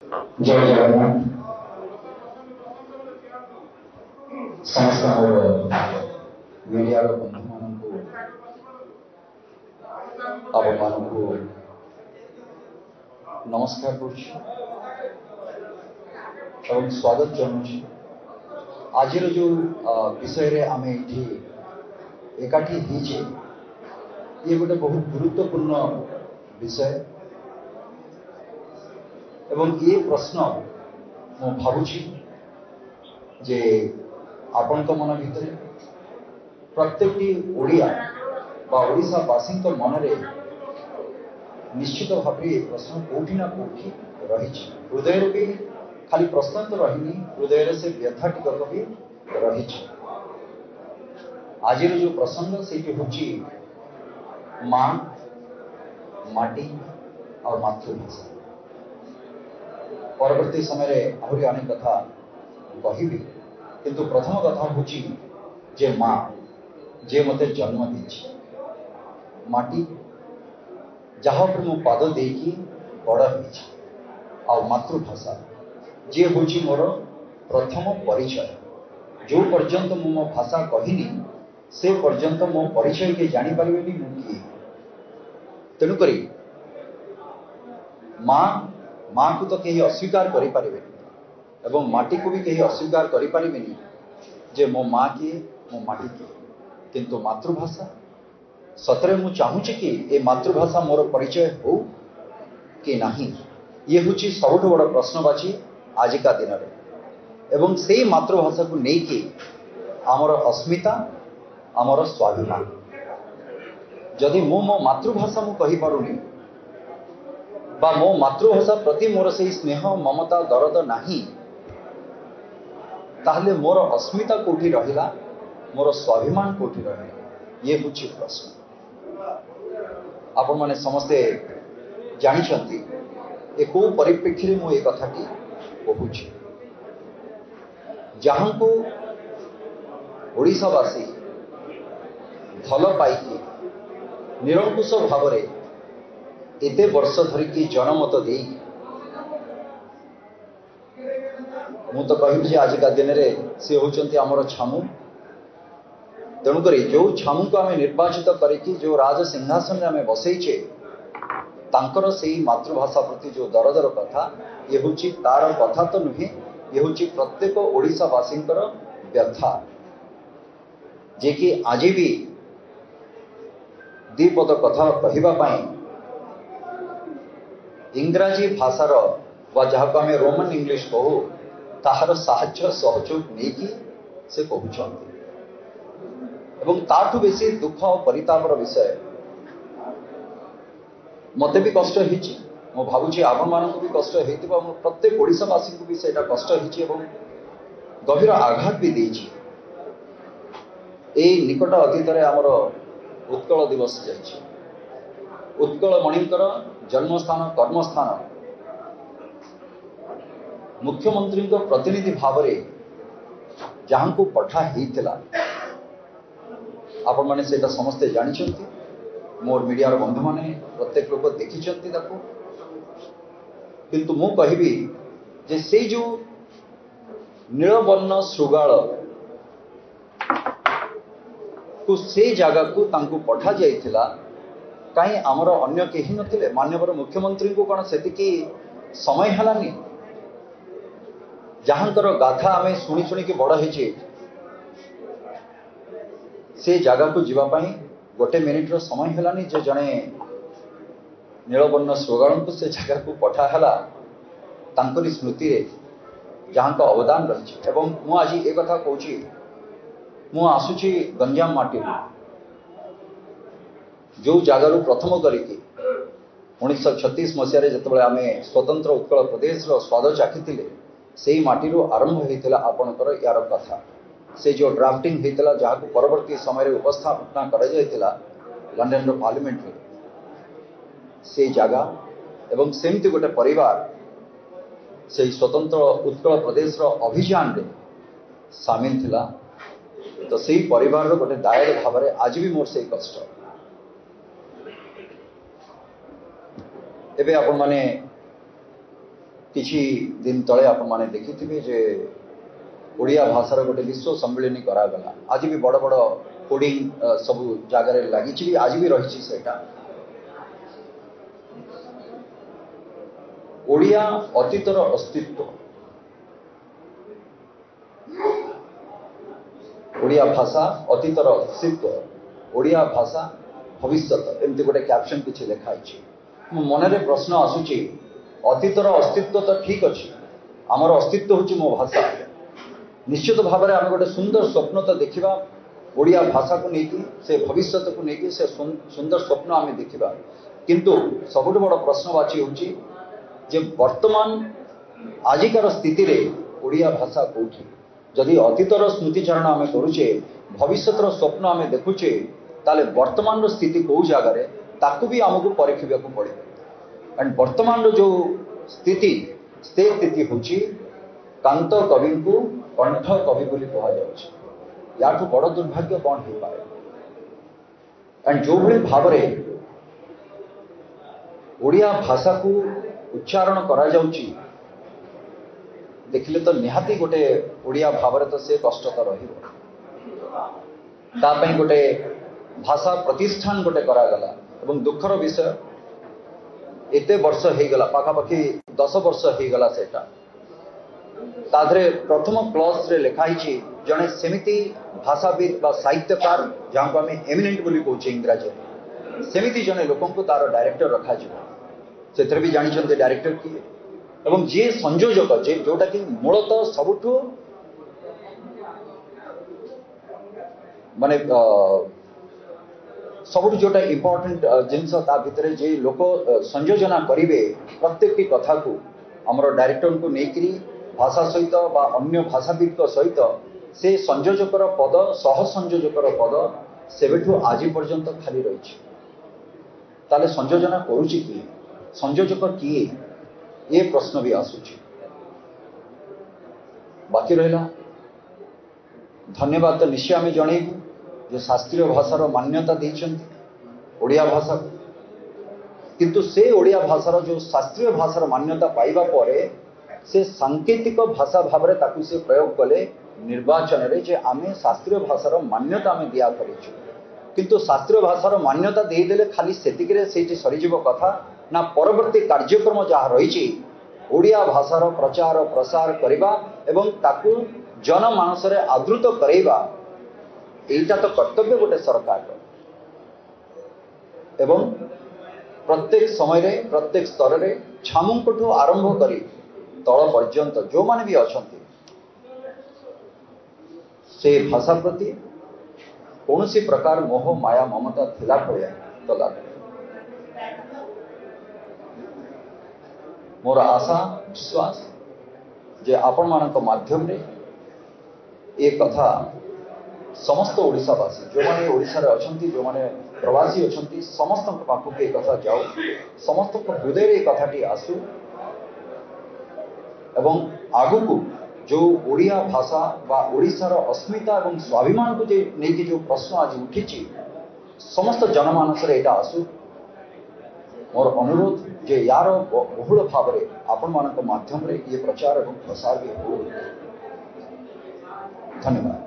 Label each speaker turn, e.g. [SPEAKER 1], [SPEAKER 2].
[SPEAKER 1] जय जगन्नाथ समस्त मीडिया बंधु मान नमस्कार कर स्वागत जनाऊँ। आज जो विषय रे आमे एकाठी होइछे ये गोटे बहुत गुरुत्वपूर्ण विषय एवं ये प्रश्न मु भावुची जे आपन मन भितर प्रत्येक ओडिया बा ओडिशावासी मन रे निश्चित भाव ये प्रश्न कोठी ना कोठी रही हृदय भी खाली प्रश्न तो रही हृदय से व्यथा टिकक भी रही। आज जो प्रसंग से माँ माटी और मातृभाषा परवर्ती समय आहरी अनेक कथा कहि किंतु प्रथम कथा हूँ जे माँ जे मते जन्म दी माटी जहाँ पर मु पाद देकी बड़ हो मातृभाषा जे हूँ मोर प्रथम परिचय जो पर्यंत मु मो भाषा कहनी से पर्यंत मो परिचय के जापर मुझे तेणुक माँ को तो कहीं अस्वीकार करें एवं माटी को भी कहीं अस्वीकार करें जे मो माँ किए मो माटी किए किंतु मातृभाषा सतरे मु चाहूँगी कि ए मातृभाषा मोर परिचय हो कि नहीं ये हूँ सबुठ बड़ प्रश्नवाची आजिका दिन में एवं से मातृभाषा को लेकिन आमर अस्मिता आमर स्वाभिमान जदि मो मो मातृभाषा मु कहि पारुनी बा मो मातृभाषा प्रति मोर से स्नेह ममता दरद नहीं ताहले मोर अस्मिता कोठी रहिला मोर स्वाभिमान कोठी रहिला ये हूँ प्रश्न। आपण माने समस्ते जानिछंती ए को परिप्रेक्षी मु ए कथाटी कहूछि जहाँ को ओडिशावासी भल पाइकी निरंकुश भाव एते वर्ष धरिकी जनमत दे मु तो कहि आजिका दिन में सी होचंती आमर छामु तेणुक जो छामु को आम निर्वाचित करके जो राज सिंहासन में आम बसईचे तांकर से मातृभाषा प्रति जो दरदर कथा ये हूँ तार कथा तो नुहे ये हूँ प्रत्येक ओडिशावासी व्यथा जे कि आज भी दीपद कथा कहवाई इंग्राजी भाषार जहाँ को आम रोमन इंग्लिश कहू ताहार साहाय्य सहयोग नहीं से कहते एवं ताठू बेसी दुख और परितापर विषय मते भी कष्ट होती मो भावुची आपण मानक भी कष्ट हो प्रत्येक ओडिशावासी को भी सेटा कष्ट हो गभीर आघात भी देछि। ए निकट अतीत आमर उत्कल दिवस जाइछि उत्कल मणिकर जन्मस्थान कर्मस्थान मुख्यमंत्री प्रतिनिधि भाव जहाँ को पठा होता आपण मैंने से समस्ते जानी मोर मीडिया बंधु मैंने प्रत्येक लोग देखी किंतु मु कहबी जे से जो नीलवर्ण श्रृगाल को से जगह को तांको पठा जाइथिला कहीं आमर अन्य कहीं नथिले माननीय मुख्यमंत्री को कौन से समय हलानी जहाँकर गाथा आम शुणी शुणी बड़ होचे से जगह को जीवाई गोटे मिनिट्र समय हलानी जे जड़े नीलवर्ण श्रृगाल को से जगह को पठाला तांकरी स्मृति रे जहाँ का अवदान रही एवं मु आज एक कथा कहूँ मु आसुची गंजाम माटी जो जगार प्रथम करके 1936 मसीह जो आम स्वतंत्र उत्कल प्रदेश स्वाद चाखी से माटी आरंभ होता आपणकर यार कथा से जो ड्राफ्टिंग होता जहाँ को परवर्ती समय उपस्थापना लंडन पार्लियामेंट रे से जगह एवं सेमती गोटे परिवार से स्वतंत्र उत्कल प्रदेश अभियान रे सामिल थिला तो से परिवार गोटे दायर भाव आज भी मोर से कष्ट एबे आपण माने किछि दिन तले आपण माने देखिथिबे जे ओडिया भाषार गोटे विश्व सम्मेलन करागला आज भी बड़ बड़ कोडिंग सब जगार लगी आज भी रही सेटा ओडिया अतीतर अस्तित्व ओडिया भाषा अतीतर अस्तित्व ओडिया भाषा भविष्यत एमती गोटे कैप्शन किछि लिखाई मो मनरे प्रश्न आसुची अतीतर अस्तित्व तो ठीक अच्छे आमर अस्तित्व हूँ मो भाषा निश्चित भाव में आम गोटे सुंदर स्वप्न तो देखा ओडिया भाषा को लेकिन से भविष्य को लेकिन से सुंदर स्वप्न आम देखा किंतु सबुठ बड़ प्रश्नवाची हूँ जे वर्तमान आजिकार स्थिति रे ओडिया भाषा कौटी जदि अतीतर स्मृतिचारण आम करुचे भविष्यर स्वप्न आम देखुचे ताले वर्तमान स्थिति कौ जगार ताकू भी आमको परीक्षा पड़े एंड वर्तमान जो स्थिति से स्थिति हूँ कांत कवि को कंठ कवि बोली कह याठू बड़ दुर्भाग्य कौन हो पाए एंड जो भाई भाव ओडिया भाषा को उच्चारण करा जाउची देखिले तो निहाती गोटे ओडिया भाव तो से कष्टता रही गोटे भाषा प्रतिष्ठान गोटे करागला एवं दुखर विषय एते वर्ष हो गला पाखापाखि 10 वर्ष हो गला सेटा ताधरे प्रथम क्लॉज रे लिखाई जड़े सेमिति भाषाविद बा साहित्यकार जहाँ को आम एमिनेंट बोली कहूँ इंग्राजी सेमिति जड़े लोक तार डायरेक्टर रखा से भी जानते डायरेक्टर किए एवं जी संयोजक जे जोटा कि मूलतः सबुठु माने सबुठ जोटा इम्पोर्टेंट जिनस ता भितर जे लोक संयोजना करेंगे प्रत्येक कथा को आमर डायरेक्टर को लेकरी भाषा सहित बा अन्य भाषाविद सहित से संयोजकर पद सह संयोजकर पद सेबेठू आज पर्यंत खाली रही ताले संयोजना करुची किए संयोजक किए ये प्रश्न भी आसूची बाकी रहा धन्यवाद तो निश्चय आम जनइबू जो शास्त्रीय भाषार मान्यता देइछन्ति ओडिया भाषा किंतु से ओडिया भाषार जो शास्त्रीय भाषार मान्यता पाइबा परे से सांकेतिक भाषा भाव में ताकू से प्रयोग कले निर्वाचन रे जे आमे शास्त्रीय भाषार मान्यता आमे दिया करिछु किंतु शास्त्रीय भाषार मान्यता देदेले खाली सेतिकरे सेठी सरीजीव कथा ना परवर्ती कार्यक्रम जहाँ रही ओडिया भाषार प्रचार प्रसार करवा एवं ताकू जनमानस रे आदृत करैबा एटा तो कर्तव्य गोटे सरकार एवं प्रत्येक समय प्रत्येक स्तर में छामुंकठू आरंभ करी तल पर्यंत जो माने भी अछंती से भाषा प्रति कौन सी प्रकार मोह माया ममता थिला भलिया तो लागे मोर आशा विश्वास जे आपण मानक माध्यम रे ए कथा समस्त ओडिशावासी जो माने ओडिशा रे अछंती जो माने प्रवासी अछंती समस्त पाखक ए कथा जाऊ समस्त हृदय रे कथाटी आसु एवं आगुकू जो ओडिया भाषा बा ओडिशार अस्मिता और स्वाभिमान को लेकिन जो प्रश्न आज उठी समस्त जनमानस रे एटा आसु मोर अनुरोध जे यार बहुल भाव में आपण मानक माध्यम रे ये प्रचार और प्रसार भी हो धन्यवाद।